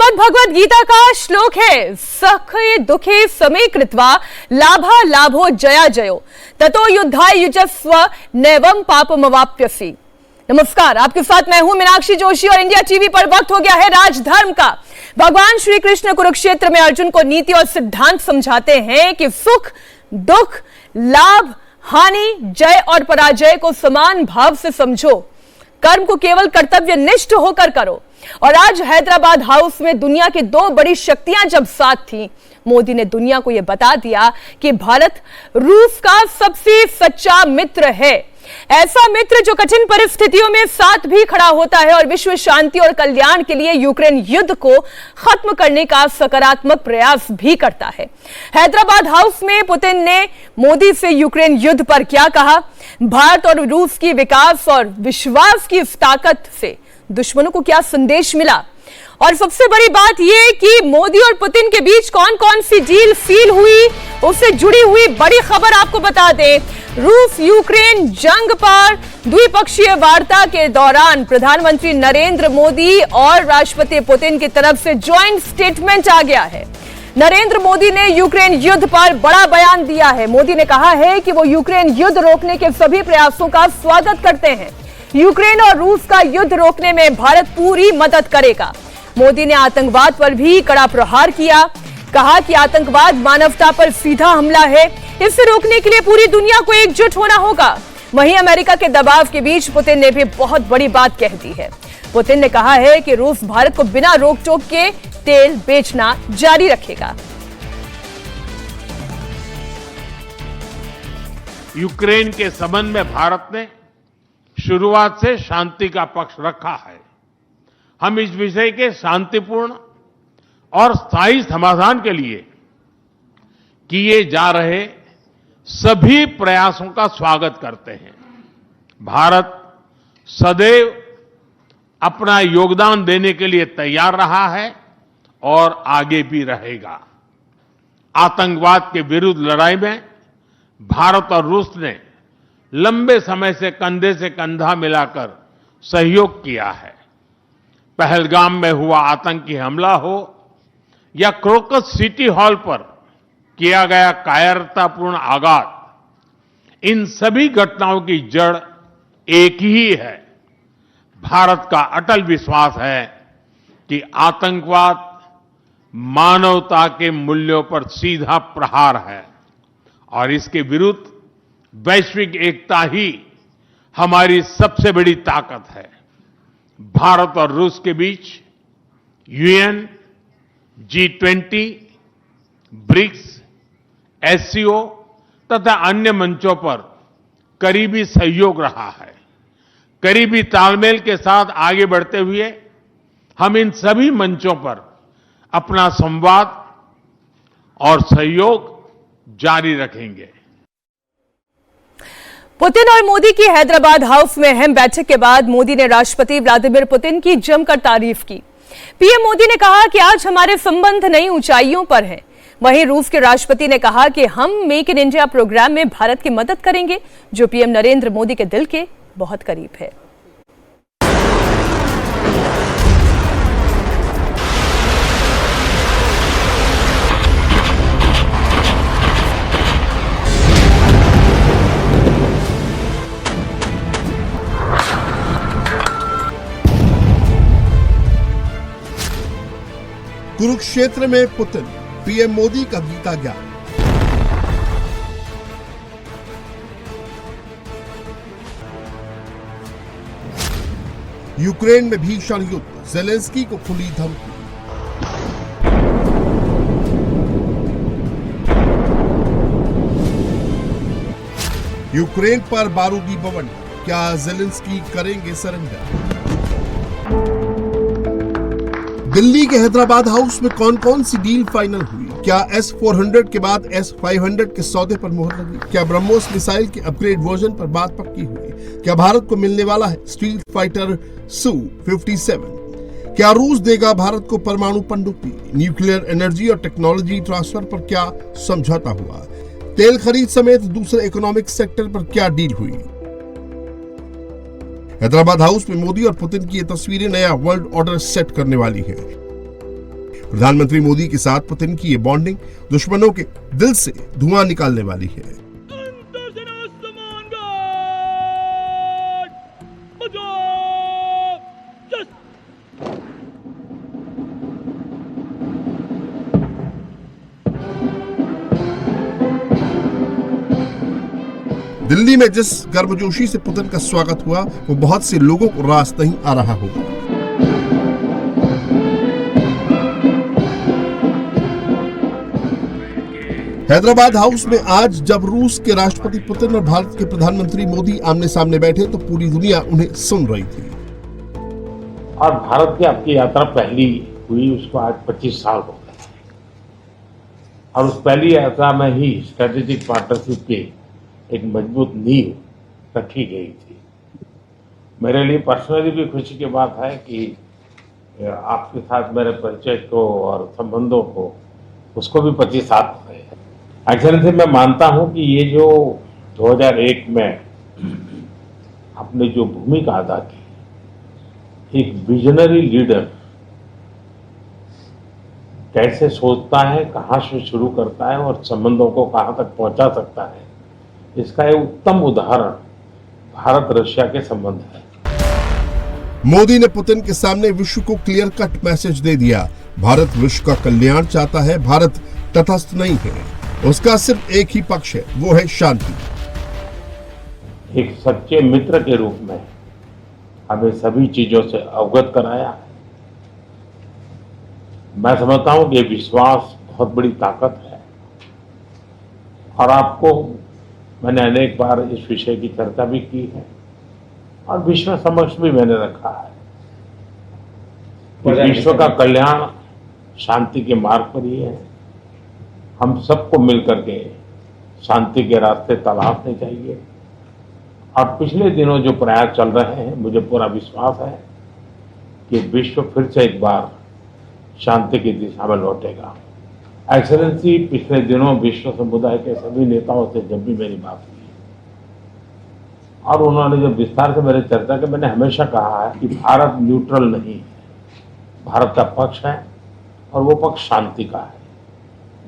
श्रीमद् भगवद गीता का श्लोक है, सखे दुखे समे कृत्वा लाभा लाभो जया जयो ततो युद्धाय युजस्व नैवं पापमवाप्यसि। नमस्कार, आपके साथ मैं हूं मीनाक्षी जोशी और इंडिया टीवी पर वक्त हो गया है राजधर्म का। भगवान श्री कृष्ण कुरुक्षेत्र में अर्जुन को नीति और सिद्धांत समझाते हैं कि सुख दुख लाभ हानि जय और पराजय को समान भाव से समझो, कर्म को केवल कर्तव्य निष्ठ होकर करो। और आज हैदराबाद हाउस में दुनिया की दो बड़ी शक्तियां जब साथ थी, मोदी ने दुनिया को यह बता दिया कि भारत रूस का सबसे सच्चा मित्र है, ऐसा मित्र जो कठिन परिस्थितियों में साथ भी खड़ा होता है और विश्व शांति और कल्याण के लिए यूक्रेन युद्ध को खत्म करने का सकारात्मक प्रयास भी करता है। हैदराबाद हाउस में पुतिन ने मोदी से यूक्रेन युद्ध पर क्या कहा, भारत और रूस की विकास और विश्वास की इस ताकत से दुश्मनों को क्या संदेश मिला, और सबसे बड़ी बात यह कि मोदी और पुतिन के बीच कौन कौन सी डील सील हुई, उससे जुड़ी हुई बड़ी खबर आपको बता दें। रूस यूक्रेन जंग पर द्विपक्षीय वार्ता के दौरान प्रधानमंत्री नरेंद्र मोदी और राष्ट्रपति पुतिन की तरफ से ज्वाइंट स्टेटमेंट आ गया है। नरेंद्र मोदी ने यूक्रेन युद्ध पर बड़ा बयान दिया है। मोदी ने कहा है कि वो यूक्रेन युद्ध रोकने के सभी प्रयासों का स्वागत करते हैं। यूक्रेन और रूस का युद्ध रोकने में भारत पूरी मदद करेगा। मोदी ने आतंकवाद पर भी कड़ा प्रहार किया, कहा कि आतंकवाद मानवता पर सीधा हमला है, इसे रोकने के लिए पूरी दुनिया को एकजुट होना होगा। वहीं अमेरिका के दबाव के बीच पुतिन ने भी बहुत बड़ी बात कह दी है। पुतिन ने कहा है कि रूस भारत को बिना रोक टोक के तेल बेचना जारी रखेगा। यूक्रेन के संबंध में भारत ने शुरुआत से शांति का पक्ष रखा है। हम इस विषय के शांतिपूर्ण और स्थायी समाधान के लिए किए जा रहे सभी प्रयासों का स्वागत करते हैं। भारत सदैव अपना योगदान देने के लिए तैयार रहा है और आगे भी रहेगा। आतंकवाद के विरुद्ध लड़ाई में भारत और रूस ने लंबे समय से कंधा मिलाकर सहयोग किया है। पहलगाम में हुआ आतंकी हमला हो या क्रोकस सिटी हॉल पर किया गया कायरतापूर्ण आघात, इन सभी घटनाओं की जड़ एक ही है। भारत का अटल विश्वास है कि आतंकवाद मानवता के मूल्यों पर सीधा प्रहार है और इसके विरुद्ध वैश्विक एकता ही हमारी सबसे बड़ी ताकत है। भारत और रूस के बीच यूएन, G20, ब्रिक्स, SCO तथा अन्य मंचों पर करीबी सहयोग रहा है। करीबी तालमेल के साथ आगे बढ़ते हुए हम इन सभी मंचों पर अपना संवाद और सहयोग जारी रखेंगे। पुतिन और मोदी की हैदराबाद हाउस में अहम बैठक के बाद मोदी ने राष्ट्रपति व्लादिमीर पुतिन की जमकर तारीफ की। पीएम मोदी ने कहा कि आज हमारे संबंध नई ऊंचाइयों पर हैं। वहीं रूस के राष्ट्रपति ने कहा कि हम मेक इन इंडिया प्रोग्राम में भारत की मदद करेंगे, जो पीएम नरेंद्र मोदी के दिल के बहुत करीब है। कुरुक्षेत्र में पुतिन, पीएम मोदी का गीता ज्ञान। यूक्रेन में भीषण युद्ध, ज़ेलेंस्की को खुली धमकी। यूक्रेन पर बारूदी बवंडर, क्या ज़ेलेंस्की करेंगे सरेंडर? दिल्ली के हैदराबाद हाउस में कौन कौन सी डील फाइनल हुई? क्या S-400 के बाद S-500 के सौदे पर मोहर लगी? क्या ब्रह्मोस मिसाइल के अपग्रेड वर्जन पर बात पक्की हुई? क्या भारत को मिलने वाला है स्टील्थ फाइटर Su-57? क्या रूस देगा भारत को परमाणु पनडुब्बी? न्यूक्लियर एनर्जी और टेक्नोलॉजी ट्रांसफर पर क्या समझौता हुआ? तेल खरीद समेत दूसरे इकोनॉमिक सेक्टर पर क्या डील हुई? हैदराबाद हाउस में मोदी और पुतिन की ये तस्वीरें नया वर्ल्ड ऑर्डर सेट करने वाली है। प्रधानमंत्री मोदी के साथ पुतिन की ये बॉन्डिंग दुश्मनों के दिल से धुआं निकालने वाली है। दिल्ली में जिस गर्मजोशी से पुतिन का स्वागत हुआ वो बहुत से लोगों को रास नहीं आ रहा होगा। हैदराबाद हाउस में आज जब रूस के राष्ट्रपति पुतिन और भारत के प्रधानमंत्री मोदी आमने सामने बैठे तो पूरी दुनिया उन्हें सुन रही थी। और भारत की आपकी यात्रा पहली हुई, उसको आज 25 साल हो गए और उस पहली यात्रा में ही स्ट्रेटेजिक पार्टनरशिप की एक मजबूत नींव रखी गई थी। मेरे लिए पर्सनली भी खुशी की बात है कि आपके साथ मेरे परिचय को और संबंधों को उसको भी 25 साल हो गए। एक्चुअली मैं मानता हूं कि ये जो 2001 में आपने जो भूमिका अदा की, एक विजनरी लीडर कैसे सोचता है, कहां से शुरू करता है और संबंधों को कहां तक पहुंचा सकता है, इसका एक उत्तम उदाहरण भारत रशिया के संबंध है। मोदी ने पुतिन के सामने विश्व को क्लियर कट मैसेज दे दिया। भारत विश्व का कल्याण चाहता है, भारत तटस्थ नहीं है, उसका सिर्फ एक ही पक्ष है, वो है शांति। एक सच्चे मित्र के रूप में हमें सभी चीजों से अवगत कराया। मैं समझता हूं कि ये विश्वास बहुत बड़ी ताकत है और आपको मैंने अनेक बार इस विषय की चर्चा भी की है और विश्व समक्ष भी मैंने रखा है कि विश्व का कल्याण शांति के मार्ग पर ही है। हम सबको मिलकर के शांति के रास्ते तलाशने चाहिए और पिछले दिनों जो प्रयास चल रहे हैं, मुझे पूरा विश्वास है कि विश्व फिर से एक बार शांति की दिशा में लौटेगा। एक्सेलेंसी, पिछले दिनों विश्व समुदाय के सभी नेताओं से जब भी मेरी बात हुई और उन्होंने जब विस्तार से मेरे चर्चा की, मैंने हमेशा कहा है कि भारत न्यूट्रल नहीं है, भारत का पक्ष है और वो पक्ष शांति का है।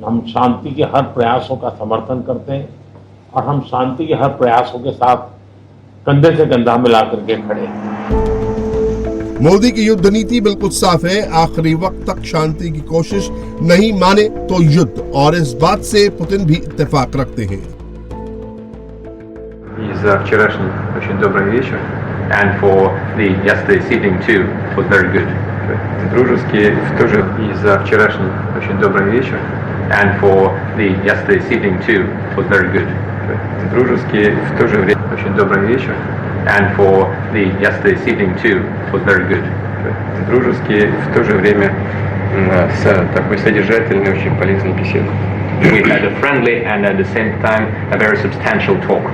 हम शांति के हर प्रयासों का समर्थन करते हैं और हम शांति के हर प्रयासों के साथ कंधे से कंधा मिलाकर के खड़े हैं। मोदी की युद्ध नीति बिल्कुल साफ है, आखिरी वक्त तक शांति की कोशिश, नहीं माने तो युद्ध, और इस बात से पुतिन भी इत्तेफाक रखते हैं। За вчерашний очень добрый вечер, and for the yesterday's evening too was very good. Дружеский в то же и за вчерашний очень добрый вечер, and for the yesterday's evening too was very good. Дружеский в то же время очень добрый вечер, and for the yesterday's evening too was very good. Дружеский в то же время с такой содержательной, очень полезной беседой. We had a friendly and at the same time a very substantial talk.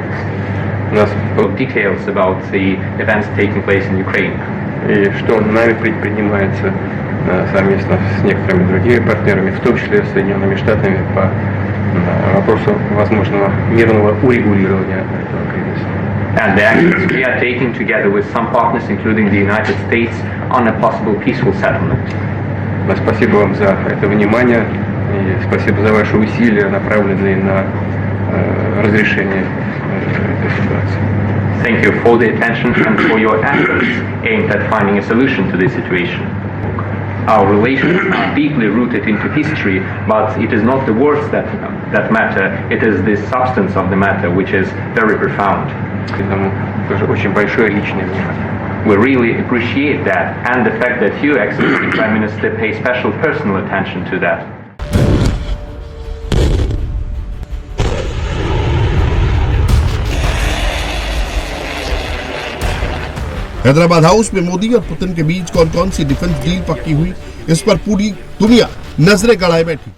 У нас было details about the events taking place in Ukraine. И что нами предпринимается совместно с некоторыми другими партнерами, в том числе с Соединенными Штатами, по вопросу возможного мирного урегулирования этого кризиса. And the actions we are taking together with some partners, including the United States, on a possible peaceful settlement. Спасибо вам за это внимание и спасибо за ваши усилия, направленные на разрешение этой ситуации. Thank you for the attention and for your efforts aimed at finding a solution to this situation. Our relations are deeply rooted into history, but it is not the words that matter, it is the substance of the matter which is very profound. Очень большое личное внимание. We really appreciate that and the fact that you, Excellency Prime Minister, pay special personal attention to that. Hyderabad house में मोदी और Putin के बीच कौन कौन सी defence deal पक्की हुई, इस पर पूरी दुनिया नजरें गड़ाए बैठी।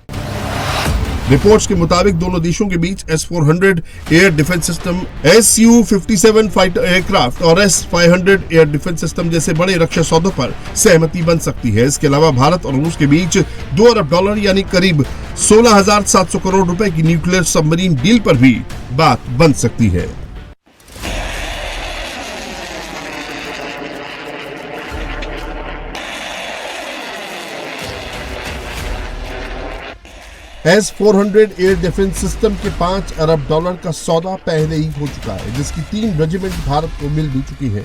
रिपोर्ट्स के मुताबिक दोनों देशों के बीच S-400 air defence system, Su-57 fighter aircraft और S-500 एयर डिफेंस सिस्टम जैसे बड़े रक्षा सौदों पर सहमति बन सकती है। इसके अलावा भारत और रूस के बीच $2 अरब यानी करीब 16,700 करोड़ रुपए की न्यूक्लियर सबमरीन डील पर भी बात बन सकती है। S-400 एयर डिफेंस सिस्टम के $5 अरब का सौदा पहले ही हो चुका है, जिसकी 3 रेजिमेंट भारत को मिल भी चुकी है।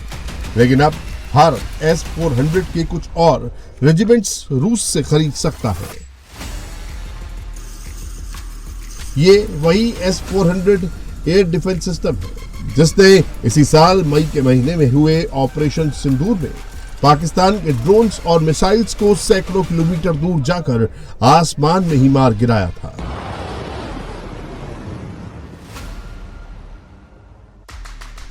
लेकिन अब भारत S-400 के कुछ और रेजिमेंट्स रूस से खरीद सकता है। ये वही S-400 एयर डिफेंस सिस्टम है जिसने इसी साल मई के महीने में हुए ऑपरेशन सिंदूर में पाकिस्तान के ड्रोन्स और मिसाइल्स को सैकड़ों किलोमीटर दूर जाकर आसमान में ही मार गिराया था।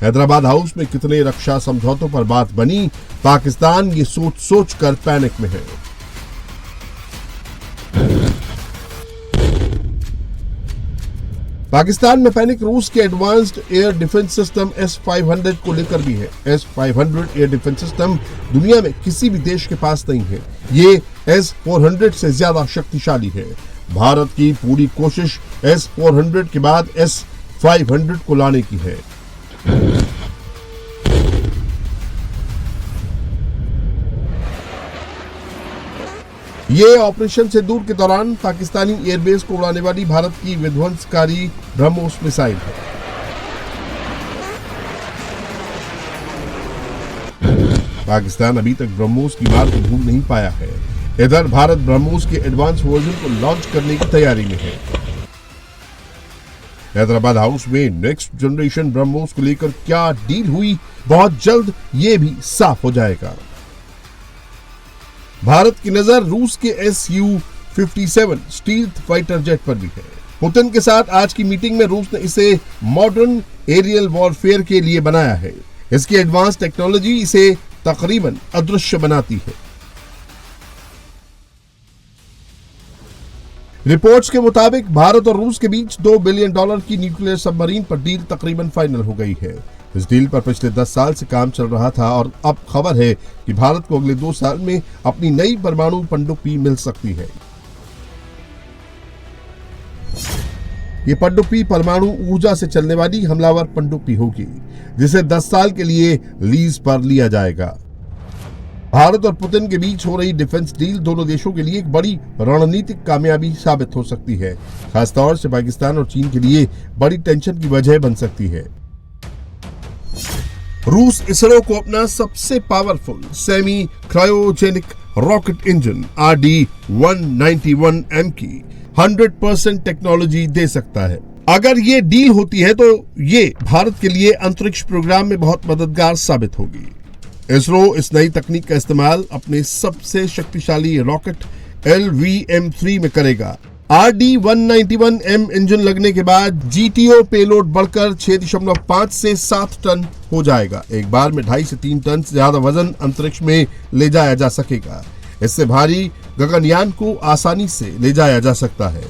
हैदराबाद हाउस में कितने रक्षा समझौतों पर बात बनी, पाकिस्तान ये सोच सोच कर पैनिक में है। पाकिस्तान में पैनिक रूस के advanced air defence system S-500 को लेकर भी है। S-500 एयर डिफेंस सिस्टम दुनिया में किसी भी देश के पास नहीं है। ये S-400 से ज्यादा शक्तिशाली है। भारत की पूरी कोशिश S-400 के बाद S-500 को लाने की है। ये ऑपरेशन सिंदूर के दौरान पाकिस्तानी एयरबेस को उड़ाने वाली भारत की विध्वंसकारी ब्रह्मोस मिसाइल है। पाकिस्तान अभी तक ब्रह्मोस की मार को भूल नहीं पाया है। इधर भारत ब्रह्मोस के एडवांस वर्जन को लॉन्च करने की तैयारी में है। हैदराबाद हाउस में नेक्स्ट जनरेशन ब्रह्मोस को लेकर क्या डील हुई, बहुत जल्द ये भी साफ हो जाएगा। भारत की नजर रूस के Su-57 स्टील्थ फाइटर जेट पर भी है। पुतिन के साथ आज की मीटिंग में रूस ने इसे मॉडर्न एरियल वॉरफेयर के लिए बनाया है। इसकी एडवांस टेक्नोलॉजी इसे तकरीबन अदृश्य बनाती है। रिपोर्ट्स के मुताबिक भारत और रूस के बीच $2 बिलियन की न्यूक्लियर सबमरीन पर डील तकरीबन फाइनल हो गई है। इस डील पर पिछले 10 साल से काम चल रहा था और अब खबर है कि भारत को अगले 2 साल में अपनी नई परमाणु पनडुब्बी मिल सकती है। ये पनडुब्बी परमाणु ऊर्जा से चलने वाली हमलावर पनडुब्बी होगी, जिसे 10 साल के लिए लीज पर लिया जाएगा। भारत और पुतिन के बीच हो रही डिफेंस डील दोनों देशों के लिए एक बड़ी रणनीतिक कामयाबी साबित हो सकती है। खासतौर से पाकिस्तान और चीन के लिए बड़ी टेंशन की वजह बन सकती है। रूस इसरो को अपना सबसे powerful semi cryogenic rocket engine RD-191M की 100% टेक्नोलॉजी दे सकता है। अगर ये डील होती है तो ये भारत के लिए अंतरिक्ष प्रोग्राम में बहुत मददगार साबित होगी। इसरो इस नई तकनीक का इस्तेमाल अपने सबसे शक्तिशाली रॉकेट LVM-3 में करेगा। RD-191M इंजन लगने के बाद GTO पेलोड बढ़कर 6.5 से 7 टन हो जाएगा। एक बार में 2.5 से 3 टन से ज्यादा वजन अंतरिक्ष में ले जाया जा सकेगा। इससे भारी गगनयान को आसानी से ले जाया जा सकता है।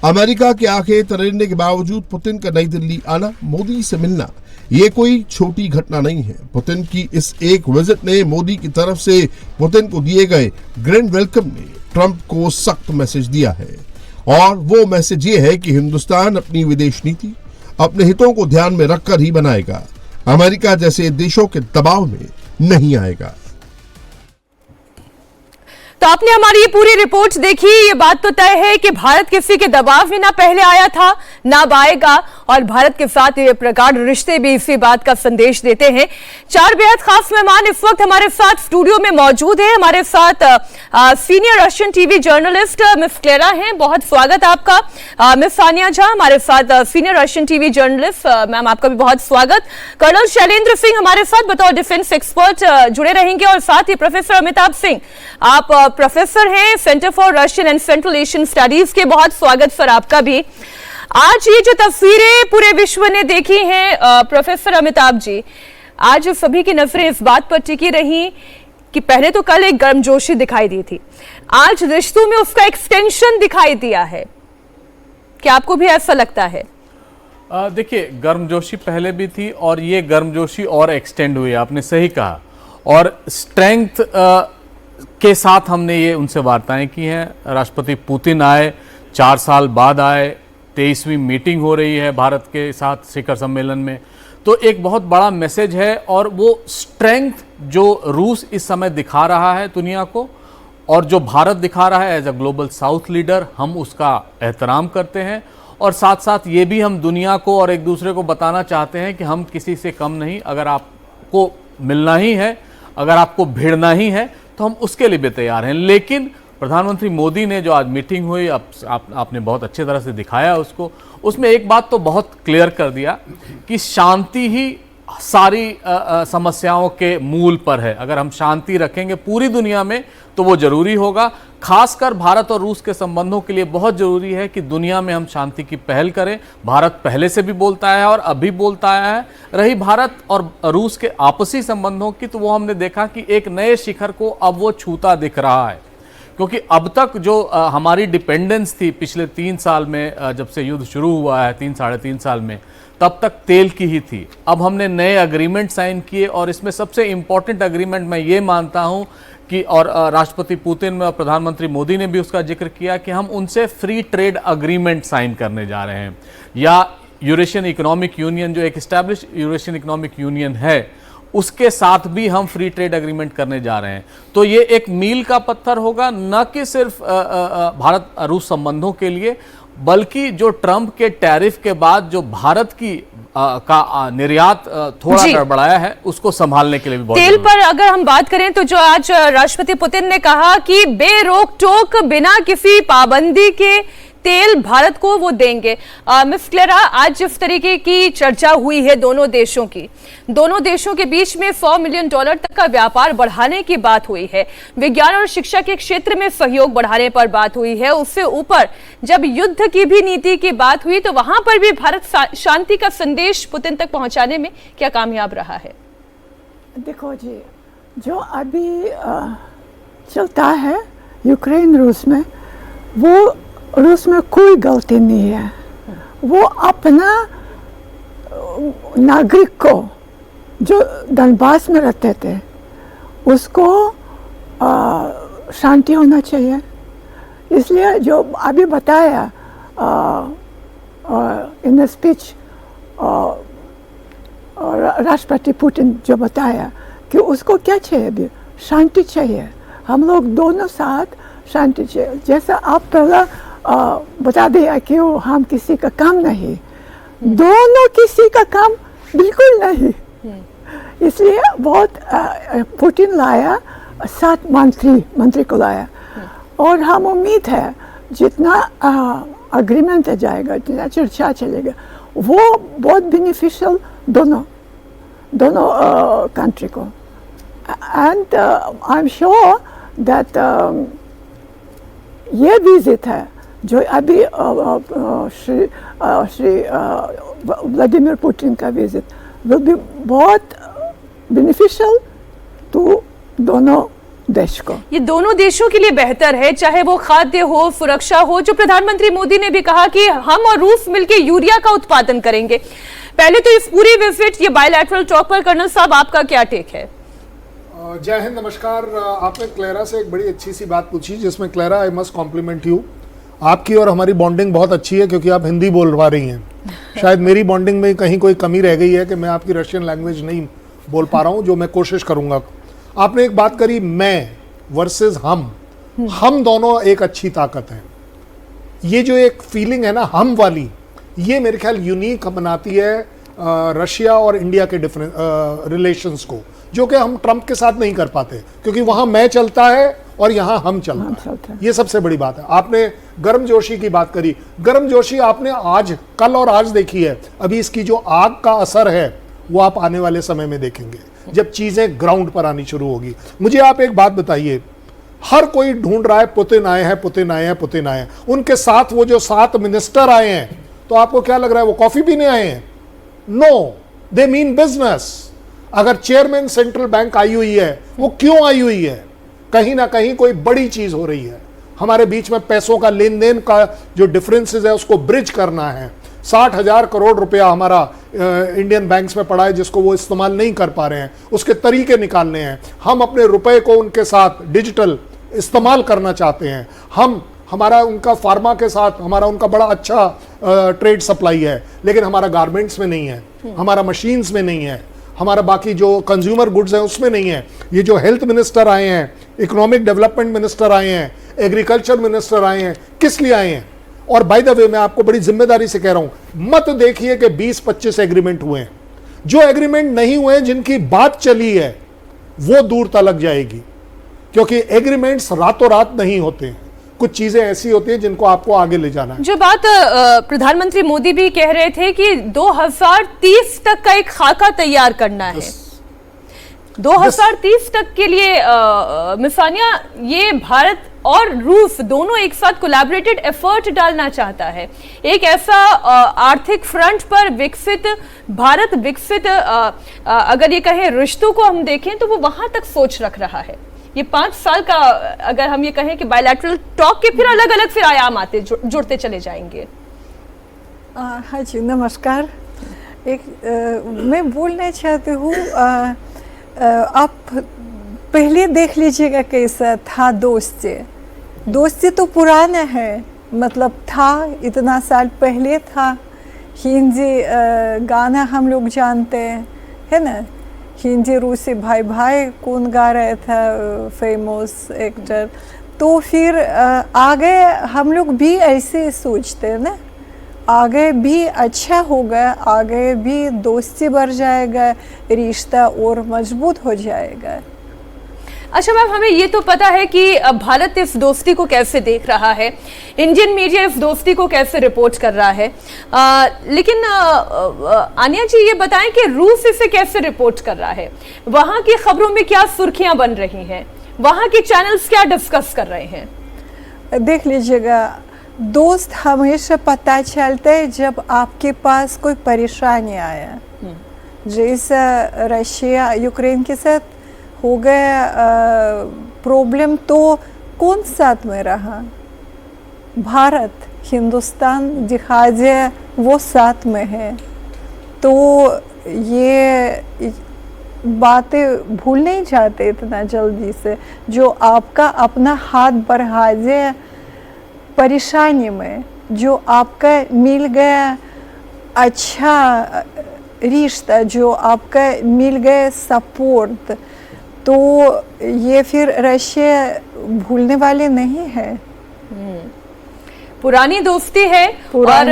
अमेरिका के आंखें तरेड़ने के बावजूद पुतिन का नई दिल्ली आना, मोदी से मिलना, ये कोई छोटी घटना नहीं है। पुतिन की इस एक विजिट ने मोदी की तरफ से पुतिन को दिए गए ग्रैंड वेलकम ने ट्रंप को सख्त मैसेज दिया है। और वो मैसेज ये है कि हिंदुस्तान अपनी विदेश नीति अपने हितों को ध्यान में रखकर ही बनाएगा, अमेरिका जैसे देशों के दबाव में नहीं आएगा। तो आपने हमारी ये पूरी रिपोर्ट देखी। ये बात तो तय है कि भारत किसी के दबाव में ना पहले आया था ना अब आएगा, और भारत के साथ ये प्रगाढ़ रिश्ते भी इसी बात का संदेश देते हैं। 4 बेहद खास मेहमान इस वक्त हमारे साथ स्टूडियो में मौजूद है। हमारे साथ senior Russian TV journalist miss Clara हैं, बहुत स्वागत आपका। मिस सानिया झा हमारे साथ senior Russian TV journalist, ma'am आपका भी बहुत स्वागत। कर्नल शैलेंद्र सिंह हमारे साथ बतौर डिफेंस एक्सपर्ट जुड़े रहेंगे, और साथ ही प्रोफेसर अमिताभ सिंह, आप प्रोफेसर हैं centre for Russian and central Asian studies के, बहुत स्वागत सर आपका भी। आज ये जो तस्वीरें पूरे विश्व ने देखी हैं प्रोफेसर अमिताभ जी, आज सभी की नजरें इस बात पर टिकी रही कि पहले तो कल एक गर्मजोशी दिखाई दी थी, आज रिश्तों में उसका एक्सटेंशन दिखाई दिया है। क्या आपको भी ऐसा लगता है? देखिए, गर्मजोशी पहले भी थी और ये गर्मजोशी और एक्सटेंड हुई, आपने सही कहा। और स्ट्रेंथ के साथ हमने ये उनसे वार्ताएं की हैं। राष्ट्रपति पुतिन आए, 4 साल बाद आए, 23वीं मीटिंग हो रही है भारत के साथ शिखर सम्मेलन में, तो एक बहुत बड़ा मैसेज है। और वो स्ट्रेंथ जो रूस इस समय दिखा रहा है दुनिया को, और जो भारत दिखा रहा है as a global south leader, हम उसका एहतराम करते हैं और साथ साथ ये भी हम दुनिया को और एक दूसरे को बताना चाहते हैं कि हम किसी से कम नहीं। अगर आपको मिलना ही है, अगर आपको भिड़ना ही है, तो हम उसके लिए भी तैयार हैं। लेकिन प्रधानमंत्री मोदी ने जो आज मीटिंग हुई, आपने बहुत अच्छे तरह से दिखाया उसको, उसमें एक बात तो बहुत क्लियर कर दिया कि शांति ही सारी समस्याओं के मूल पर है। अगर हम शांति रखेंगे पूरी दुनिया में तो वो जरूरी होगा। खासकर भारत और रूस के संबंधों के लिए बहुत जरूरी है कि दुनिया में हम शांति की पहल करें। भारत पहले से भी बोलता है और अभी बोलता आया है। रही भारत और रूस के आपसी संबंधों की, तो वो हमने देखा कि एक नए शिखर को अब वो छूता दिख रहा है, क्योंकि अब तक जो हमारी डिपेंडेंस थी पिछले 3 साल में, जब से युद्ध शुरू हुआ है 3 साढ़े 3 साल में, तब तक तेल की ही थी। अब हमने नए अग्रीमेंट साइन किए और इसमें सबसे इंपॉर्टेंट अग्रीमेंट मैं ये मानता हूं कि, और राष्ट्रपति पुतिन और प्रधानमंत्री मोदी ने भी उसका जिक्र किया कि हम उनसे फ्री ट्रेड अग्रीमेंट साइन करने जा रहे हैं, या यूरेशियन इकोनॉमिक यूनियन, जो एक एस्टैब्लिश यूरेशियन इकोनॉमिक यूनियन है, उसके साथ भी हम फ्री ट्रेड अग्रीमेंट करने जा रहे हैं। तो ये एक मील का पत्थर होगा, न कि सिर्फ भारत रूस संबंधों के लिए, बल्कि जो ट्रंप के टैरिफ के बाद जो भारत की का निर्यात थोड़ा गड़बड़ाया है, उसको संभालने के लिए भी बहुत तेल पर अगर हम बात करें तो जो आज राष्ट्रपति पुतिन ने कहा कि बेरोक टोक बिना किसी पाबंदी के तेल भारत को वो देंगे। मिस क्लेरा, आज जिस तरीके की चर्चा हुई है दोनों देशों के बीच में $100 मिलियन तक का व्यापार बढ़ाने की बात हुई है, विज्ञान और शिक्षा के क्षेत्र में सहयोग बढ़ाने पर बात हुई है, उससे ऊपर जब युद्ध की भी नीति की बात हुई तो वहां पर भी भारत शांति का संदेश पुतिन तक पहुंचाने में क्या कामयाब रहा है? देखो जी, जो अभी चलता है यूक्रेन रूस में, वो रूस में कोई गलती नहीं है। वो अपना नागरिक को जो डॉनबास में रहते थे उसको शांति होना चाहिए। इसलिए जो अभी बताया इन स्पीच राष्ट्रपति पुतिन जो बताया कि उसको क्या चाहिए, अभी शांति चाहिए। हम लोग दोनों साथ शांति चाहिए। जैसा आप पहला बता दिया कि हम किसी का काम नहीं, दोनों किसी का काम बिल्कुल नहीं। इसलिए बहुत पुतिन लाया 7 मंत्री को लाया, और हम उम्मीद है जितना अग्रीमेंट जाएगा, जितना चर्चा चलेगा, वो बहुत बेनिफिशियल दोनों कंट्री को। And I am sure that ये विजिट है जो अभी श्री व्लादिमीर पुतिन का विजिट विल बी बहुत बेनिफिशियल टू दोनों देश को। ये दोनों देशों के लिए बेहतर है, चाहे वो खाद्य हो, सुरक्षा हो। जो प्रधानमंत्री मोदी ने भी कहा कि हम और रूस मिलकर यूरिया का उत्पादन करेंगे। पहले तो इस पूरी विजिट, ये बायलैटरल टॉक पर कर्नल साहब आपका क्या टेक है? जय हिंद, नमस्कार। आपने क्लेरा से एक बड़ी अच्छी सी बात पूछी, जिसमें Clara I must compliment you. आपकी और हमारी बॉन्डिंग बहुत अच्छी है क्योंकि आप हिंदी बोल पा रही हैं। शायद मेरी बॉन्डिंग में कहीं कोई कमी रह गई है कि मैं आपकी रशियन लैंग्वेज नहीं बोल पा रहा हूं, जो मैं कोशिश करूंगा। आपने एक बात करी, मैं वर्सेस हम दोनों एक अच्छी ताकत है। ये जो एक फीलिंग है ना हम वाली, ये मेरे ख्याल यूनिक बनाती है रशिया और इंडिया के डिफरेंट रिलेशंस को, जो कि हम ट्रंप के साथ नहीं कर पाते, क्योंकि वहां मैं चलता है और यहां हम चलता है। ये सबसे बड़ी बात है। आपने गर्मजोशी की बात करी, गर्मजोशी आपने आज, कल और आज देखी है। अभी इसकी जो आग का असर है वो आप आने वाले समय में देखेंगे, जब चीजें ग्राउंड पर आनी शुरू होगी। मुझे आप एक बात बताइए, हर कोई ढूंढ रहा है पुतिन आए हैं, पुतिन आए हैं, पुतिन आए हैं। उनके साथ वो जो 7 मिनिस्टर आए हैं, तो आपको क्या लग रहा है वो कॉफी पीने आए हैं? No, they mean business. अगर चेयरमैन सेंट्रल बैंक आई हुई है, वो क्यों आई हुई है? कहीं ना कहीं कोई बड़ी चीज हो रही है। हमारे बीच में पैसों का लेन देन का जो डिफरेंसेस है उसको ब्रिज करना है। 60,000 करोड़ रुपया हमारा इंडियन बैंक्स में पड़ा है, जिसको वो इस्तेमाल नहीं कर पा रहे हैं, उसके तरीके निकालने हैं। हम अपने रुपए को उनके साथ डिजिटल इस्तेमाल करना चाहते हैं। हमारा उनका फार्मा के साथ हमारा उनका बड़ा अच्छा ट्रेड सप्लाई है, लेकिन हमारा गारमेंट्स में नहीं है, हमारा मशीन्स में नहीं है, हमारा बाकी जो कंज्यूमर गुड्स है उसमें नहीं है। ये जो हेल्थ मिनिस्टर आए हैं, इकोनॉमिक डेवलपमेंट मिनिस्टर आए हैं, एग्रीकल्चर मिनिस्टर आए हैं, किस लिए आए हैं? और बाय द वे मैं आपको बड़ी जिम्मेदारी से कह रहा हूं, मत देखिए कि 20-25 एग्रीमेंट हुए हैं। जो एग्रीमेंट नहीं हुए, जिनकी बात चली है, वो दूर तलक जाएगी, क्योंकि एग्रीमेंट्स रातों रात नहीं होते हैं। कुछ चीजें ऐसी होती हैं जिनको आपको आगे ले जाना है। जो बात प्रधानमंत्री मोदी भी कह रहे थे कि 2030 तक का एक खाका तैयार करना है। 2030 तक के लिए मिस सानिया, ये भारत और रूस दोनों एक साथ कोलैबोरेटेड एफर्ट डालना चाहता है। एक ऐसा आर्थिक फ्रंट पर विकसित भारत, विकसित अगर ये कहें रिश्तों को हम देखें तो वो वहां तक सोच रख रहा है। ये 5 साल का अगर हम ये कहें कि बायलैटरल टॉक के फिर अलग अलग फिर आयाम आते जुड़ते चले जाएंगे। हाँ जी, नमस्कार। मैं बोलना चाहती हूँ, आप पहले देख लीजिएगा कैसा था दोस्ती। दोस्ती तो पुराना है, मतलब था, इतना साल पहले था। हिंदी गाना हम लोग जानते हैं, है ना? हिंदी रूसी भाई भाई कौन गा रहा था, फेमस एक्टर। तो फिर आगे हम लोग भी ऐसे सोचते हैं ना, आगे भी अच्छा होगा, आगे भी दोस्ती बढ़ जाएगा, रिश्ता और मजबूत हो जाएगा। अच्छा मैम, हमें ये तो पता है कि भारत इस दोस्ती को कैसे देख रहा है, इंडियन मीडिया इस दोस्ती को कैसे रिपोर्ट कर रहा है, लेकिन आन्या जी ये बताएं कि रूस इसे कैसे रिपोर्ट कर रहा है? वहां की खबरों में क्या सुर्खियां बन रही हैं? वहां के चैनल्स क्या डिस्कस कर रहे हैं? देख लीजिएगा, दोस्त हमेशा पता चलता है जब आपके पास कोई परेशानी आया। जैसा रशिया यूक्रेन के साथ हो गया प्रॉब्लम, तो कौन साथ में रहा? भारत, हिंदुस्तान दिखा दिया वो साथ में है। तो ये बातें भूल नहीं जाते इतना जल्दी से। जो आपका अपना हाथ बढ़ा दे परेशानी में, जो आपका मिल गया अच्छा रिश्ता, जो आपका मिल गया सपोर्ट, तो ये फिर रशिया भूलने वाले नहीं है। पुरानी दोस्ती है। और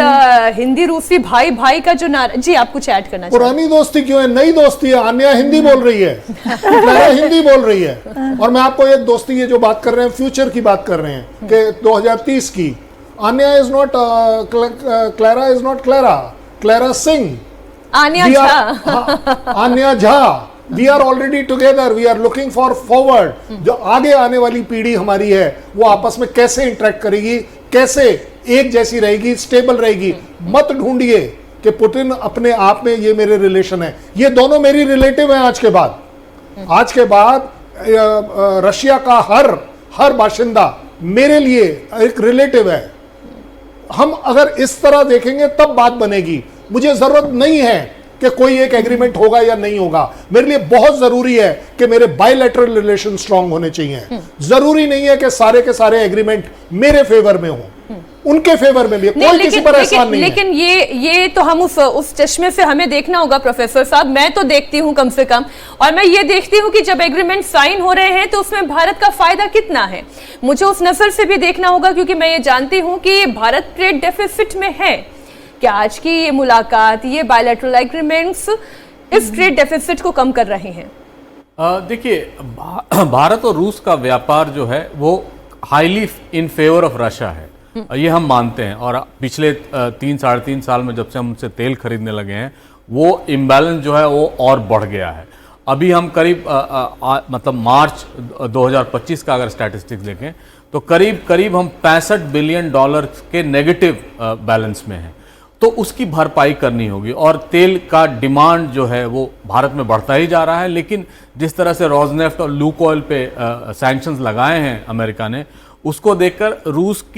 हिंदी रूसी भाई भाई का जो नारा, जी आप कुछ ऐड करना पुरानी दोस्ती क्यों है, नई दोस्ती है। आन्या हिंदी बोल रही है, क्लेरा हिंदी बोल रही है, और मैं आपको एक दोस्ती, ये जो बात कर रहे हैं फ्यूचर की बात कर रहे हैं कि 2030 की। Anya is not Clara, is not Clara, Clara Singh, Anya Jha. Anya Jha. We are already together, we are looking for forward. जो आगे आने वाली पीढ़ी हमारी है, वो आपस में कैसे इंटरेक्ट करेगी, कैसे एक जैसी रहेगी, स्टेबल रहेगी। मत ढूंढिए कि पुतिन अपने आप में ये मेरे रिलेशन है। ये दोनों मेरी रिलेटिव हैं आज के बाद। आज के बाद रशिया का हर बाशिंदा मेरे लिए एक रिलेटिव है। हम अगर इस तरह देखेंगे तब बात बनेगी। मुझे जरूरत नहीं है कि कोई एक एग्रीमेंट होगा या नहीं होगा। मेरे लिए बहुत जरूरी है कि मेरे बायलैटरल रिलेशन स्ट्रांग होने चाहिए। जरूरी नहीं है कि सारे के सारे एग्रीमेंट मेरे फेवर में हो, उनके फेवर में भी। कोई किसी पर एहसान नहीं है। लेकिन ये तो हम उस चश्मे से हमें देखना होगा प्रोफेसर साहब। मैं तो देखती हूँ कम से कम, और मैं ये देखती हूँ कि जब एग्रीमेंट साइन हो रहे हैं तो उसमें भारत का फायदा कितना है, मुझे उस नजर से भी देखना होगा, क्योंकि मैं ये जानती हूँ कि भारत ट्रेड डेफिसिट में है। क्या आज की ये मुलाकात, ये बायलैटरल एग्रीमेंट्स इस ट्रेड डेफिसिट को कम कर रहे हैं? देखिए, भारत और रूस का व्यापार जो है वो highly in favour of Russia है, ये हम मानते हैं। और पिछले 3-3.5 साल में जब से हम उनसे तेल खरीदने लगे हैं, वो इम्बैलेंस जो है वो और बढ़ गया है। अभी हम करीब मतलब मार्च 2025 का अगर स्टैटिस्टिक्स देखें तो करीब हम $65 बिलियन के नेगेटिव बैलेंस में हैं। तो उसकी भरपाई करनी होगी, और तेल का डिमांड जो है वो भारत में बढ़ता ही जा रहा है। लेकिन जिस तरह से रोजनेफ्ट और लुकोइल पे सैंक्शंस लगाए हैं अमेरिका ने, उसको देखकर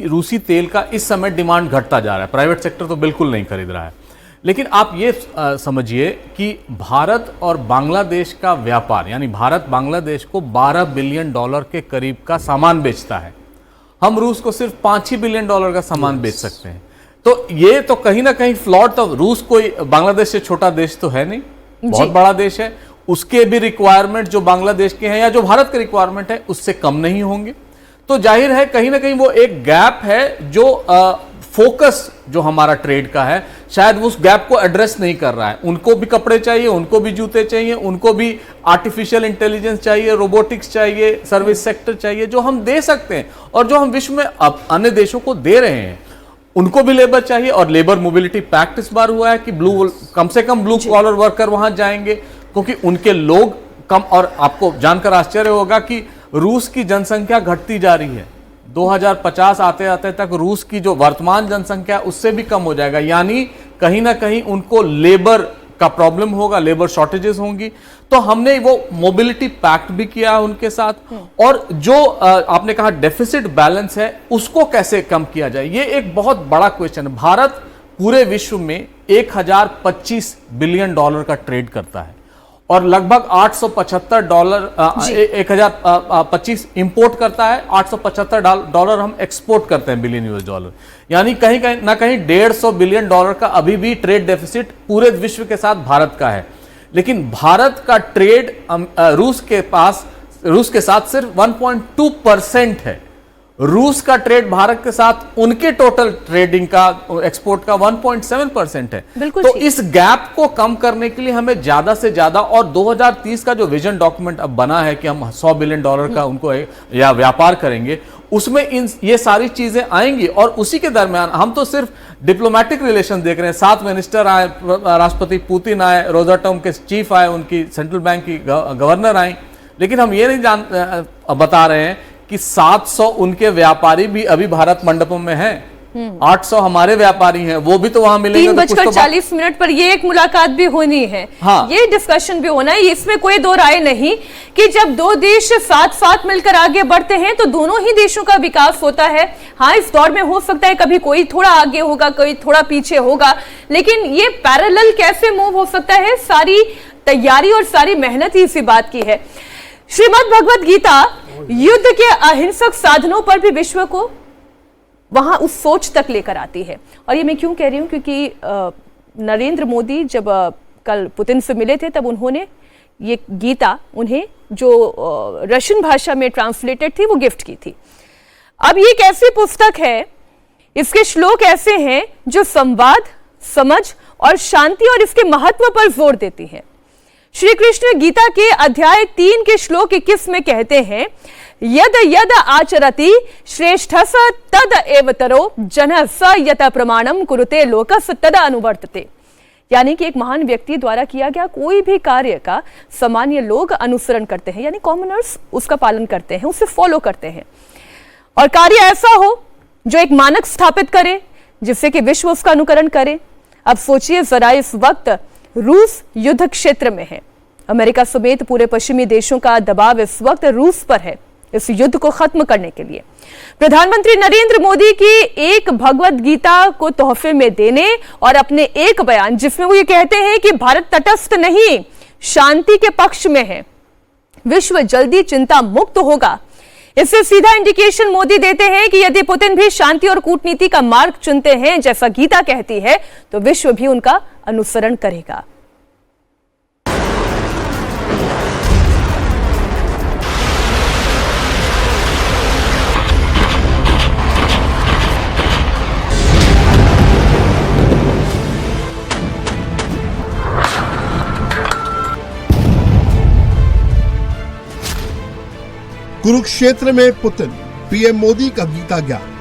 रूसी तेल का इस समय डिमांड घटता जा रहा है। प्राइवेट सेक्टर तो बिल्कुल नहीं खरीद रहा है। लेकिन आप ये समझिए कि भारत और बांग्लादेश का व्यापार, यानी भारत बांग्लादेश को $12 बिलियन के करीब का सामान बेचता है। हम रूस को सिर्फ $5 बिलियन का सामान बेच सकते हैं। तो ये तो कहीं ना कहीं फ्लॉट, तो रूस कोई बांग्लादेश से छोटा देश तो है नहीं, बहुत बड़ा देश है। उसके भी रिक्वायरमेंट जो बांग्लादेश के हैं या जो भारत के रिक्वायरमेंट है उससे कम नहीं होंगे। तो जाहिर है कहीं ना कहीं वो एक गैप है जो फोकस जो हमारा ट्रेड का है शायद उस गैप को एड्रेस नहीं कर रहा है। उनको भी कपड़े चाहिए, उनको भी जूते चाहिए, उनको भी आर्टिफिशियल इंटेलिजेंस चाहिए, रोबोटिक्स चाहिए, सर्विस सेक्टर चाहिए, जो हम दे सकते हैं और जो हम विश्व में अब अन्य देशों को दे रहे हैं। उनको भी लेबर चाहिए और लेबर मोबिलिटी पैक्ट इस बार हुआ है कि कम से कम ब्लू कॉलर वर्कर वहां जाएंगे क्योंकि उनके लोग कम। और आपको जानकर आश्चर्य होगा कि रूस की जनसंख्या घटती जा रही है। 2050 आते आते तक रूस की जो वर्तमान जनसंख्या उससे भी कम हो जाएगा, यानी कहीं ना कहीं उनको लेबर का प्रॉब्लम होगा, लेबर शॉर्टेजेस होंगी। तो हमने वो मोबिलिटी पैक्ट भी किया उनके साथ। और जो आपने कहा डेफिसिट बैलेंस है उसको कैसे कम किया जाए, ये एक बहुत बड़ा क्वेश्चन है। भारत पूरे विश्व में 1025 बिलियन डॉलर का ट्रेड करता है और लगभग 875 डॉलर 1025 इंपोर्ट करता है, 875 डॉलर हम एक्सपोर्ट करते हैं बिलियन यूएस डॉलर। यानी कहीं कहीं ना कहीं 150 बिलियन डॉलर का अभी भी ट्रेड डेफिसिट पूरे विश्व के साथ भारत का है। लेकिन भारत का ट्रेड रूस के साथ सिर्फ 1.2% है। रूस का ट्रेड भारत के साथ उनके टोटल ट्रेडिंग का एक्सपोर्ट का 1.7% है। तो इस गैप को कम करने के लिए हमें ज्यादा से ज्यादा, और 2030 का जो विजन डॉक्यूमेंट अब बना है कि हम 100 बिलियन डॉलर का उनको या व्यापार करेंगे, उसमें ये सारी चीजें आएंगी। और उसी के दरमियान हम तो सिर्फ डिप्लोमेटिक रिलेशन देख रहे हैं। 7 मिनिस्टर आए, राष्ट्रपति पुतिन आए, रोजाटोम के चीफ आए, उनकी सेंट्रल बैंक की गवर्नर आई, लेकिन हम ये नहीं बता रहे हैं कि 700 उनके व्यापारी भी अभी भारत मंडपम में हैं। 800 हमारे व्यापारी हैं, वो भी तो वहां मिलेंगे। 3:40 पर ये एक मुलाकात भी होनी है। हाँ। ये डिस्कशन भी होना है। इसमें कोई दो राय नहीं कि जब दो देश साथ साथ मिलकर आगे बढ़ते हैं तो दोनों ही देशों का विकास होता है। हाँ, इस दौर में हो सकता है कभी कोई थोड़ा आगे होगा, कोई थोड़ा पीछे होगा, लेकिन ये पैरेलल कैसे मूव हो सकता है, सारी तैयारी और सारी मेहनत ही इसी बात की है। श्रीमद् भगवद गीता युद्ध के अहिंसक साधनों पर भी विश्व को वहां उस सोच तक लेकर आती है। और ये मैं क्यों कह रही हूं, क्योंकि नरेंद्र मोदी जब कल पुतिन से मिले थे तब उन्होंने ये गीता उन्हें जो रशियन भाषा में ट्रांसलेटेड थी वो गिफ्ट की थी। अब ये एक ऐसी पुस्तक है, इसके श्लोक ऐसे हैं जो संवाद, समझ और शांति और इसके महत्व पर जोर देती हैं। श्री कृष्ण गीता के अध्याय 3 के श्लोक 21 में कहते हैं, यद यद आचरति श्रेष्ठस तद एवतरो जनः स यत प्रमाणम कुरुते लोकस तद अनुवर्तते। यानी कि एक महान व्यक्ति द्वारा किया गया कोई भी कार्य का सामान्य लोग अनुसरण करते हैं, यानी कॉमनर्स उसका पालन करते हैं, उसे फॉलो करते हैं। और कार्य ऐसा हो जो एक मानक स्थापित करे जिससे कि विश्व उसका अनुकरण करे। अब सोचिए जरा, इस वक्त रूस युद्ध क्षेत्र में है। अमेरिका समेत पूरे पश्चिमी देशों का दबाव इस वक्त रूस पर है इस युद्ध को खत्म करने के लिए। प्रधानमंत्री नरेंद्र मोदी की एक भगवद गीता को तोहफे में देने और अपने एक बयान जिसमें वो ये कहते हैं कि भारत तटस्थ नहीं, शांति के पक्ष में है, विश्व जल्दी चिंता मुक्त होगा, इससे सीधा इंडिकेशन मोदी देते हैं कि यदि पुतिन भी शांति और कूटनीति का मार्ग चुनते हैं जैसा गीता कहती है, तो विश्व भी उनका अनुसरण करेगा। कुरुक्षेत्र में पुतिन, पीएम मोदी का गीता ज्ञान।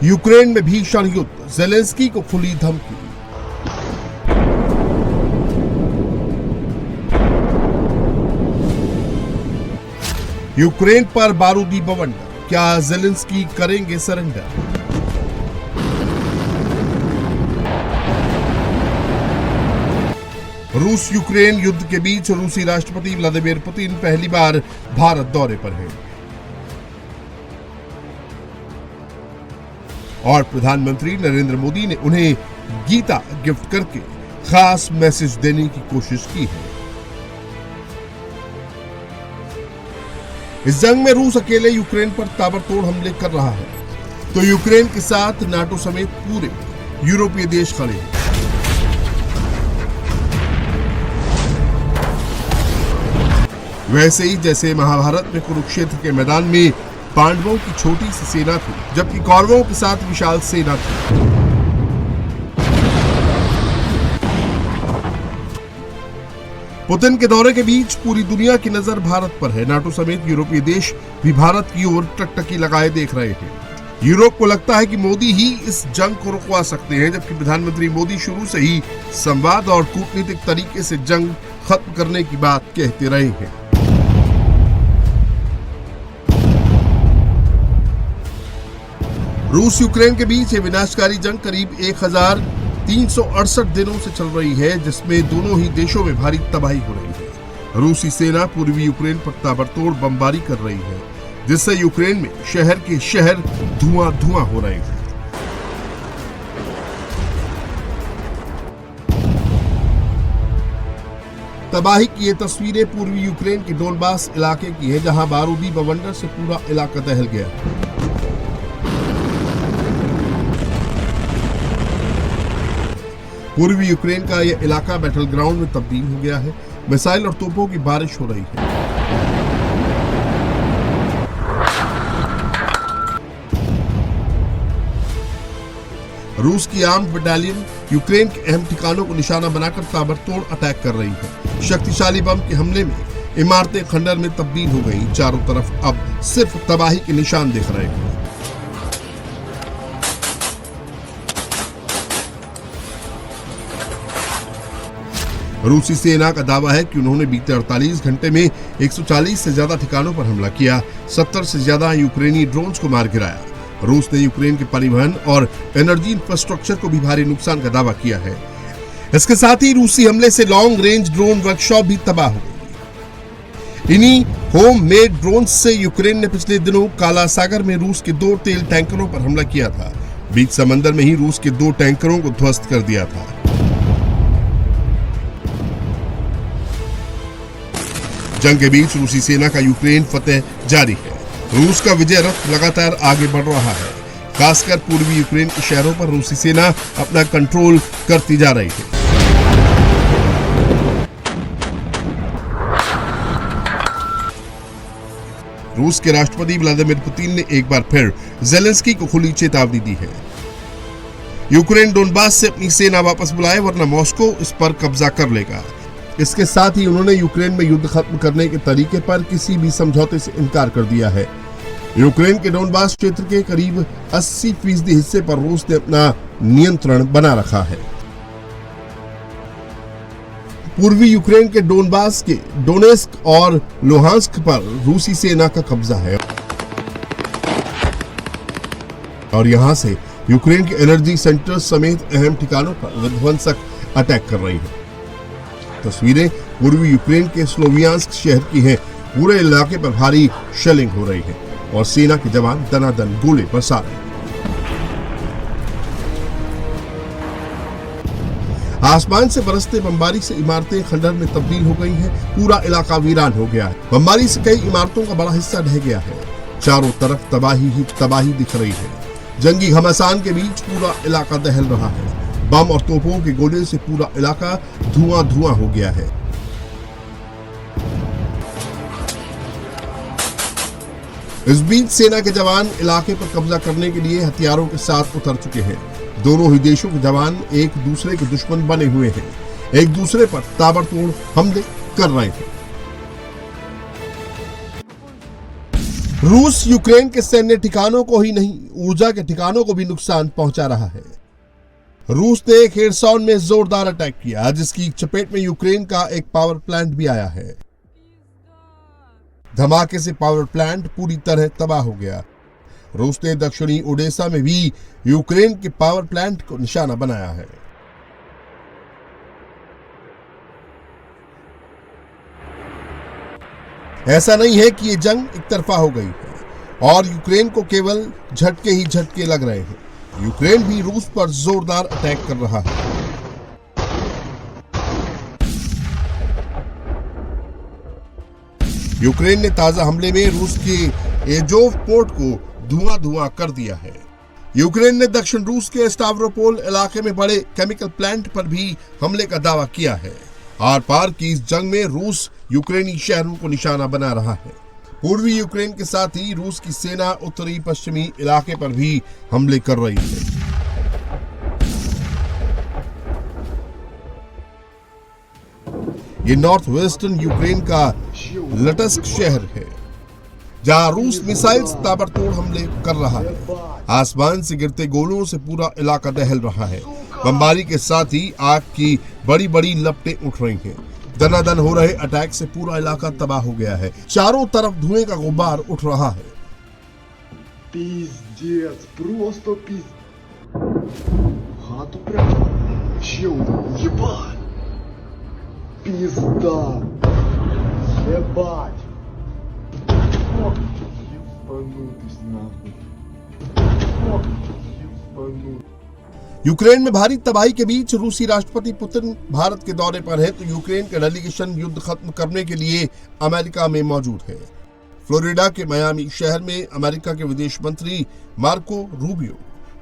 यूक्रेन में भीषण युद्ध, ज़ेलेंस्की को खुली धमकी। यूक्रेन पर बारूदी बवंडर, क्या ज़ेलेंस्की करेंगे सरेंडर? रूस यूक्रेन युद्ध के बीच रूसी राष्ट्रपति व्लादिमीर पुतिन पहली बार भारत दौरे पर हैं और प्रधानमंत्री नरेंद्र मोदी ने उन्हें गीता गिफ्ट करके खास मैसेज देने की कोशिश की है। इस जंग में रूस अकेले यूक्रेन पर ताबड़तोड़ हमले कर रहा है। तो यूक्रेन के साथ नाटो समेत पूरे यूरोपीय देश खड़े हैं। वैसे ही जैसे महाभारत में कुरुक्षेत्र के मैदान में पांडवों की छोटी सी सेना थी, जबकि कौरवों के साथ विशाल सेना थी। पुतिन के दौरे के बीच पूरी दुनिया की नजर भारत पर है। नाटो समेत यूरोपीय देश भी भारत की ओर टकटकी लगाए देख रहे हैं। यूरोप को लगता है कि मोदी ही इस जंग को रुकवा सकते हैं, जबकि प्रधानमंत्री मोदी शुरू से ही संवाद और कूटनीतिक तरीके से जंग खत्म करने की बात कहते रहे हैं। रूस यूक्रेन के बीच ये विनाशकारी जंग करीब 1368 दिनों से चल रही है, जिसमें दोनों ही देशों में भारी तबाही हो रही है। रूसी सेना पूर्वी यूक्रेन पर ताबड़तोड़ बमबारी कर रही है, जिससे यूक्रेन में शहर के शहर धुआं हो रहे हैं। तबाही की ये तस्वीरें पूर्वी यूक्रेन के डोनबास इलाके की है, जहां बारूदी बवंडर से पूरा इलाका दहल गया। पूर्वी यूक्रेन का यह इलाका बैटल ग्राउंड में तब्दील हो गया है। मिसाइल और तोपों की बारिश हो रही है। रूस की आर्म्ड बटालियन यूक्रेन के अहम ठिकानों को निशाना बनाकर ताबड़तोड़ अटैक कर रही है। शक्तिशाली बम के हमले में इमारतें खंडर में तब्दील हो गई। चारों तरफ अब सिर्फ तबाही के निशान दिख रहे हैं। रूसी सेना का दावा है कि उन्होंने बीते 48 घंटे में 140 से ज्यादा ठिकानों पर हमला किया, 70 से ज्यादा यूक्रेनी ड्रोन्स को मार गिराया। रूस ने यूक्रेन के परिवहन और एनर्जी इंफ्रास्ट्रक्चर को भी भारी नुकसान का दावा किया है। इसके साथ ही रूसी हमले से लॉन्ग रेंज ड्रोन वर्कशॉप भी तबाह हो गई। इन्हीं होम मेड ड्रोन से यूक्रेन ने पिछले दिनों काला सागर में रूस के 2 तेल टैंकरों पर हमला किया था। बीच समंदर में ही रूस के 2 टैंकरों को ध्वस्त कर दिया था। जंग के बीच रूसी सेना का यूक्रेन फतेह जारी है। रूस का विजय रथ लगातार आगे बढ़ रहा है। खासकर पूर्वी यूक्रेन के शहरों पर रूसी सेना अपना कंट्रोल करती जा रही है। रूस के राष्ट्रपति व्लादिमीर पुतिन ने एक बार फिर ज़ेलेंस्की को खुली चेतावनी दी है। यूक्रेन डोनबास से अपनी सेना वापस बुलाए, वरना मॉस्को इस पर कब्जा कर लेगा। इसके साथ ही उन्होंने यूक्रेन में युद्ध खत्म करने के तरीके पर किसी भी समझौते से इनकार कर दिया है। यूक्रेन के डोनबास क्षेत्र के करीब 80% हिस्से पर रूस ने अपना नियंत्रण बना रखा है। पूर्वी यूक्रेन के डोनबास के डोनेस्क और लुहांस्क पर रूसी सेना का कब्जा है और यहां से यूक्रेन के एनर्जी सेंटर समेत अहम ठिकानों पर विध्वंसक अटैक कर रही है। तस्वीरें पूर्वी यूक्रेन के स्लोवियांस्क शहर की हैं। पूरे इलाके पर भारी शेलिंग हो रही है और सेना के जवान दनादन गोले बरसा रहे हैं। आसमान से बरसते बमबारी से इमारतें खंडर में तब्दील हो गई हैं। पूरा इलाका वीरान हो गया है। बमबारी से कई इमारतों का बड़ा हिस्सा ढह गया है। चारों तरफ तबाही ही तबाही दिख रही है। जंगी घमासान के बीच पूरा इलाका दहल रहा है। बम और तोपों के गोले से पूरा इलाका धुआं हो गया है। इस बीच सेना के जवान इलाके पर कब्जा करने के लिए हथियारों के साथ उतर चुके हैं। दोनों ही देशों के जवान एक दूसरे के दुश्मन बने हुए हैं, एक दूसरे पर ताबड़तोड़ हमले कर रहे हैं। रूस यूक्रेन के सैन्य ठिकानों को ही नहीं, ऊर्जा के ठिकानों को भी नुकसान पहुंचा रहा है। रूस ने खेरसॉन में जोरदार अटैक किया, जिसकी चपेट में यूक्रेन का एक पावर प्लांट भी आया है। धमाके से पावर प्लांट पूरी तरह तबाह हो गया। रूस ने दक्षिणी ओडेसा में भी यूक्रेन के पावर प्लांट को निशाना बनाया है। ऐसा नहीं है कि ये जंग एक तरफा हो गई है और यूक्रेन को केवल झटके ही झटके लग रहे हैं। यूक्रेन भी रूस पर जोरदार अटैक कर रहा है। यूक्रेन ने ताजा हमले में रूस के एजोव पोर्ट को धुआं कर दिया है। यूक्रेन ने दक्षिण रूस के स्टावरोपोल इलाके में बड़े केमिकल प्लांट पर भी हमले का दावा किया है। आर पार की इस जंग में रूस यूक्रेनी शहरों को निशाना बना रहा है। पूर्वी यूक्रेन के साथ ही रूस की सेना उत्तरी पश्चिमी इलाके पर भी हमले कर रही है। ये नॉर्थ वेस्टर्न यूक्रेन का लटस्क शहर है, जहां रूस मिसाइल्स ताबड़तोड़ हमले कर रहा है। आसमान से गिरते गोलों से पूरा इलाका दहल रहा है। बमबारी के साथ ही आग की बड़ी बड़ी लपटें उठ रही हैं। दनादन हो रहे अटैक से पूरा इलाका तबाह हो गया है। चारों तरफ धुएं का गुब्बार उठ रहा है। Пиздец, просто пиздец. Хату прям чел, ебать. Пизда. Ебать. Ебанутый нахуй. Ебанутый. यूक्रेन में भारी तबाही के बीच रूसी राष्ट्रपति पुतिन भारत के दौरे पर है, तो यूक्रेन का डेलीगेशन युद्ध खत्म करने के लिए अमेरिका में मौजूद है। फ्लोरिडा के मियामी शहर में अमेरिका के विदेश मंत्री मार्को रूबियो,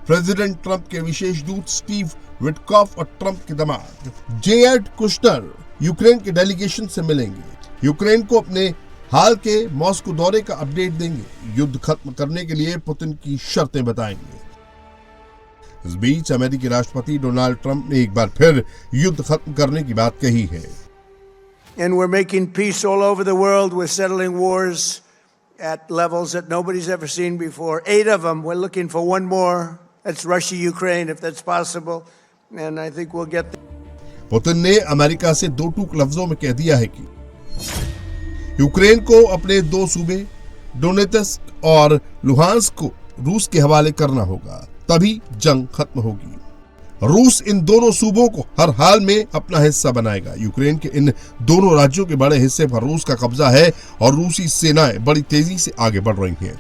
प्रेसिडेंट ट्रंप के विशेष दूत स्टीव विटकॉफ और ट्रंप के दामाद जेरेड कुशनर यूक्रेन के डेलीगेशन से मिलेंगे। यूक्रेन को अपने हाल के मॉस्को दौरे का अपडेट देंगे। युद्ध खत्म करने के लिए पुतिन की शर्तें बताएंगे। इस बीच अमेरिकी राष्ट्रपति डोनाल्ड ट्रंप ने एक बार फिर युद्ध खत्म करने की बात कही है। And we're making peace all over the world. We're settling wars at levels that nobody's ever seen before. 8 of them. We're looking for one more. That's Russia, Ukraine, if that's possible. And I think we'll get there. Putin ने America से दो टूक लफ्जों में कह दिया है कि Ukraine को अपने दो सूबे डोनेत्स्क और लुहांस्क को रूस के हवाले करना होगा, तभी जंग खत्म होगी। रूस इन दोनों सूबों को हर हाल में अपना हिस्सा बनाएगा। यूक्रेन के इन दोनों राज्यों के बड़े हिस्से पर रूस का कब्जा है और रूसी सेनाएं बड़ी तेजी से आगे बढ़ रही हैं।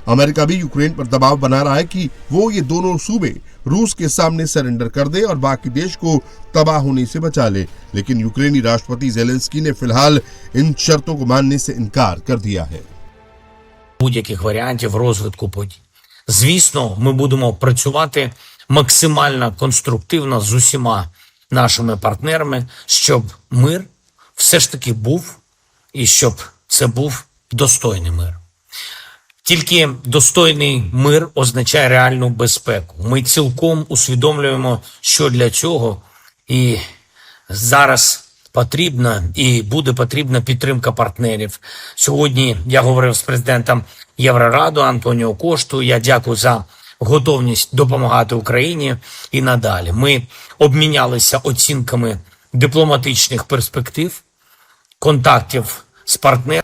अमेरिका भी यूक्रेन पर दबाव बना रहा है कि वो ये दोनों सूबे रूस के सामने सरेंडर कर दे और बाकी देश को तबाह होने से बचा ले। लेकिन यूक्रेनी राष्ट्रपति जेलेंस्की ने फिलहाल इन शर्तों को मानने से इनकार कर दिया है। Будь-яких варіантів розвитку подій. Звісно, ми будемо працювати максимально конструктивно з усіма нашими партнерами, щоб мир все ж таки був і щоб це був достойний мир. Тільки достойний мир означає реальну безпеку. Ми цілком усвідомлюємо, що для цього і зараз потрібна і буде потрібна підтримка партнерів. Сьогодні я говорив з президентом Єврораду Антоніо Кошту. Я дякую за готовність допомагати Україні і надалі. Ми обмінялися оцінками дипломатичних перспектив, контактів з партнерами.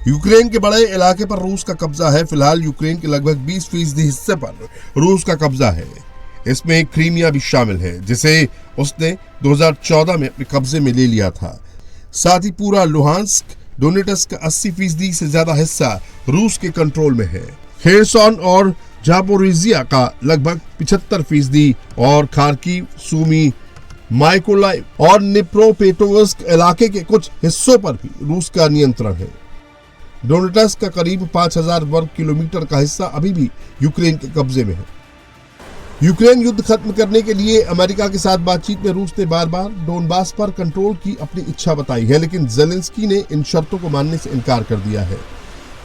यूक्रेन के बड़े इलाके पर रूस का कब्जा है। फिलहाल यूक्रेन के लगभग 20% हिस्से पर रूस का कब्जा है। इसमें क्रीमिया भी शामिल है, जिसे उसने 2014 में अपने कब्जे में ले लिया था। साथ ही पूरा लुहांस्क, डोनेट्स्क का 80% से ज्यादा हिस्सा रूस के कंट्रोल में है। खेरसॉन और जापोरिजिया का लगभग 75% और खार्किव, सूमी, माइकोलाइव और निप्रोपेट्रोव्स्क इलाके के कुछ हिस्सों पर भी रूस का नियंत्रण है। डोनेट्स्क का करीब 5000 वर्ग किलोमीटर का हिस्सा अभी भी यूक्रेन के कब्जे में है। यूक्रेन युद्ध खत्म करने के लिए अमेरिका के साथ बातचीत में रूस ने बार बार डोनबास पर कंट्रोल की अपनी इच्छा बताई है, लेकिन जेलेंस्की ने इन शर्तों को मानने से इनकार कर दिया है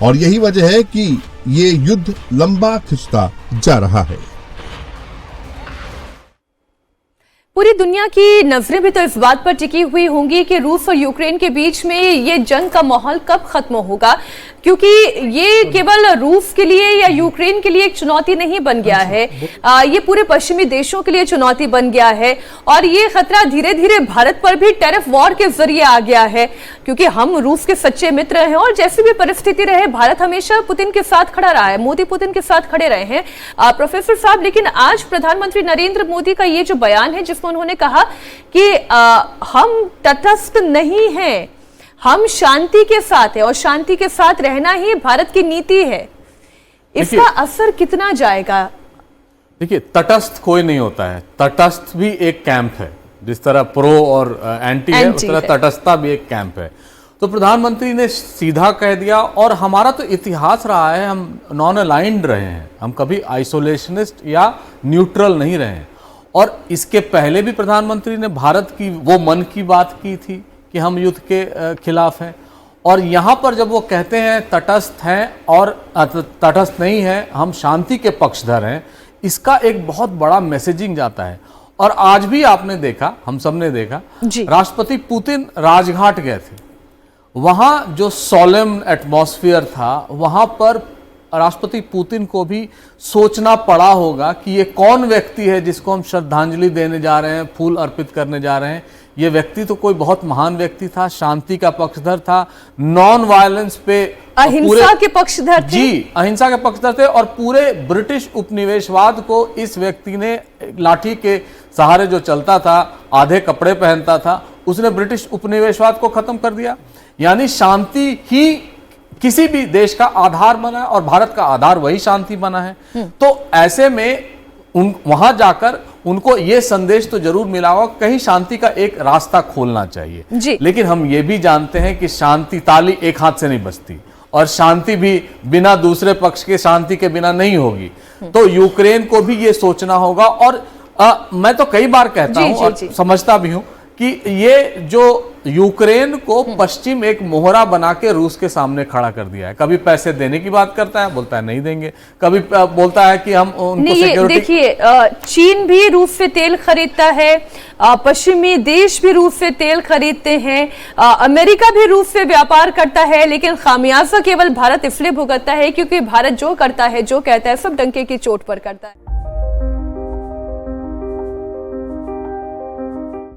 और यही वजह है कि ये युद्ध लंबा खिंचता जा रहा है। पूरी दुनिया की नजरें भी तो इस बात पर टिकी हुई होंगी कि रूस और यूक्रेन के बीच में ये जंग का माहौल कब खत्म होगा, क्योंकि ये केवल रूस के लिए या यूक्रेन के लिए एक चुनौती नहीं बन गया है, ये पूरे पश्चिमी देशों के लिए चुनौती बन गया है और ये खतरा धीरे धीरे भारत पर भी टेरिफ वॉर के जरिए आ गया है, क्योंकि हम रूस के सच्चे मित्र हैं और जैसी भी परिस्थिति रहे भारत हमेशा पुतिन के साथ खड़ा रहा है, मोदी पुतिन के साथ खड़े रहे हैं। प्रोफेसर साहब, लेकिन आज प्रधानमंत्री नरेंद्र मोदी का ये जो बयान है जिसमें उन्होंने कहा कि हम तटस्थ नहीं हैं, हम शांति के साथ हैं और शांति के साथ रहना ही भारत की नीति है, इसका असर कितना जाएगा? देखिए, तटस्थ कोई नहीं होता है, तटस्थ भी एक कैंप है। जिस तरह प्रो और एंटी है, उस तरह तटस्थता भी एक कैंप है। तो प्रधानमंत्री ने सीधा कह दिया, और हमारा तो इतिहास रहा है, हम नॉन अलाइंड रहे हैं, हम कभी आइसोलेशनिस्ट या न्यूट्रल नहीं रहे हैं। और इसके पहले भी प्रधानमंत्री ने भारत की वो मन की बात की थी कि हम युद्ध के खिलाफ हैं, और यहाँ पर जब वो कहते हैं तटस्थ हैं और तटस्थ नहीं है, हम शांति के पक्षधर हैं, इसका एक बहुत बड़ा मैसेजिंग जाता है। और आज भी आपने देखा, हम सब ने देखा, राष्ट्रपति पुतिन राजघाट गए थे, वहाँ जो सोलेम एटमॉस्फेयर था, वहाँ पर राष्ट्रपति पुतिन को भी सोचना पड़ा होगा कि ये कौन व्यक्ति है जिसको हम श्रद्धांजलि देने जा रहे हैं, फूल अर्पित करने जा रहे हैं। ये व्यक्ति तो कोई बहुत महान व्यक्ति था, शांति का पक्षधर था, नॉन वायलेंस पे, अहिंसा के पक्षधर थे। जी, अहिंसा के पक्षधर थे। और पूरे ब्रिटिश उपनिवेशवाद को इस व्यक्ति ने, लाठी के सहारे जो चलता था, आधे कपड़े पहनता था, उसने ब्रिटिश उपनिवेशवाद को खत्म कर दिया। यानी शांति ही किसी भी देश का आधार बना है, और भारत का आधार वही शांति बना है। तो ऐसे में वहां जाकर उनको ये संदेश तो जरूर मिला होगा, कहीं शांति का एक रास्ता खोलना चाहिए। लेकिन हम ये भी जानते हैं कि शांति, ताली एक हाथ से नहीं बजती, और शांति भी बिना दूसरे पक्ष के शांति के बिना नहीं होगी। तो यूक्रेन को भी ये सोचना होगा। और मैं तो कई बार कहता हूं और समझता भी हूं कि ये जो यूक्रेन को पश्चिम एक मोहरा बना के रूस के सामने खड़ा कर दिया है। कभी पैसे देने की बात करता है, बोलता है नहीं देंगे, कभी बोलता है कि हम उनको सिक्योरिटी। देखिए, चीन भी रूस से तेल खरीदता है, पश्चिमी देश भी रूस से तेल खरीदते हैं, अमेरिका भी रूस से व्यापार करता है, लेकिन खामियाजा केवल भारत इसलिए भुगतता है क्योंकि भारत जो करता है, जो कहता है, सब डंके की चोट पर करता है।